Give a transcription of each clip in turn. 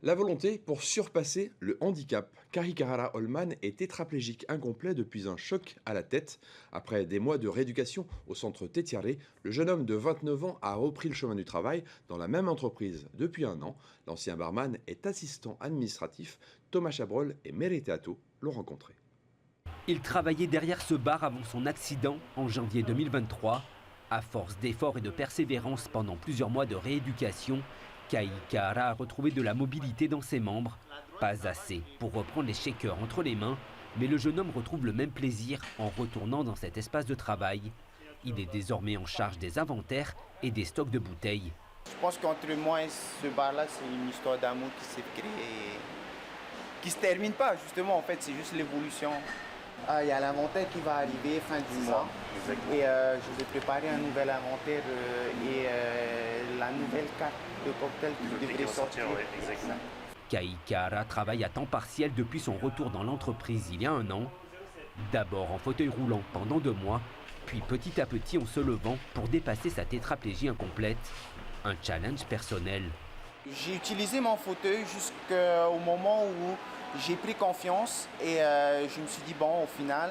La volonté pour surpasser le handicap. Karikara Holman est tétraplégique incomplet depuis un choc à la tête. Après des mois de rééducation au centre Tétiaré, le jeune homme de 29 ans a repris le chemin du travail dans la même entreprise depuis un an. L'ancien barman est assistant administratif. Thomas Chabrol et Mereteato l'ont rencontré. Il travaillait derrière ce bar avant son accident en janvier 2023. À force d'efforts et de persévérance pendant plusieurs mois de rééducation, Kai Kahara a retrouvé de la mobilité dans ses membres. Pas assez pour reprendre les shakers entre les mains, mais le jeune homme retrouve le même plaisir en retournant dans cet espace de travail. Il est désormais en charge des inventaires et des stocks de bouteilles. Je pense qu'entre moi et ce bar-là, c'est une histoire d'amour qui s'est créée et qui ne se termine pas, justement. En fait, c'est juste l'évolution. Il y a l'inventaire qui va arriver fin du mois. Et je vais préparer un nouvel inventaire et la nouvelle carte de cocktail qui devrait sortir. Kai Kahara travaille à temps partiel depuis son retour dans l'entreprise il y a un an. D'abord en fauteuil roulant pendant 2 mois, puis petit à petit en se levant pour dépasser sa tétraplégie incomplète. Un challenge personnel. J'ai utilisé mon fauteuil jusqu'au moment où j'ai pris confiance et je me suis dit, bon, au final,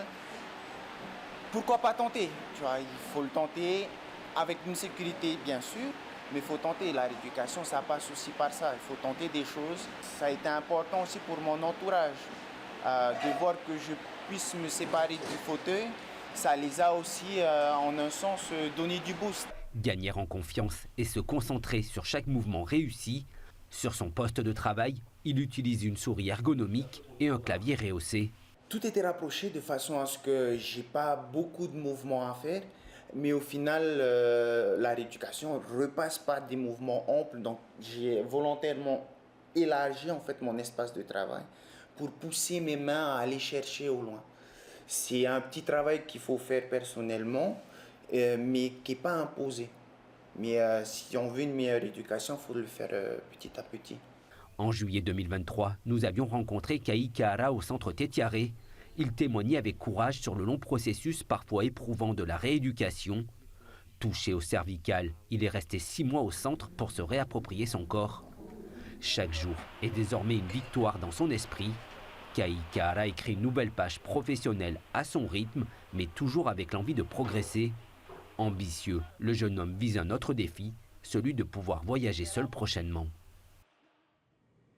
pourquoi pas tenter? Tu vois, il faut le tenter avec une sécurité, bien sûr, mais il faut tenter. La rééducation, ça passe aussi par ça. Il faut tenter des choses. Ça a été important aussi pour mon entourage, de voir que je puisse me séparer du fauteuil. Ça les a aussi, en un sens, donné du boost. Gagner en confiance et se concentrer sur chaque mouvement réussi. Sur son poste de travail, il utilise une souris ergonomique et un clavier rehaussé. Tout était rapproché de façon à ce que j'ai pas beaucoup de mouvements à faire, mais au final, la rééducation repasse par des mouvements amples. Donc, j'ai volontairement élargi en fait mon espace de travail pour pousser mes mains à aller chercher au loin. C'est un petit travail qu'il faut faire personnellement, mais qui n'est pas imposé. Mais si on veut une meilleure éducation, il faut le faire petit à petit. En juillet 2023, nous avions rencontré Kai Kahara au centre Tétiaré. Il témoignait avec courage sur le long processus parfois éprouvant de la rééducation. Touché au cervical, il est resté 6 mois au centre pour se réapproprier son corps. Chaque jour est désormais une victoire dans son esprit. Kai Kahara écrit une nouvelle page professionnelle à son rythme, mais toujours avec l'envie de progresser. Ambitieux, le jeune homme vise un autre défi, celui de pouvoir voyager seul prochainement.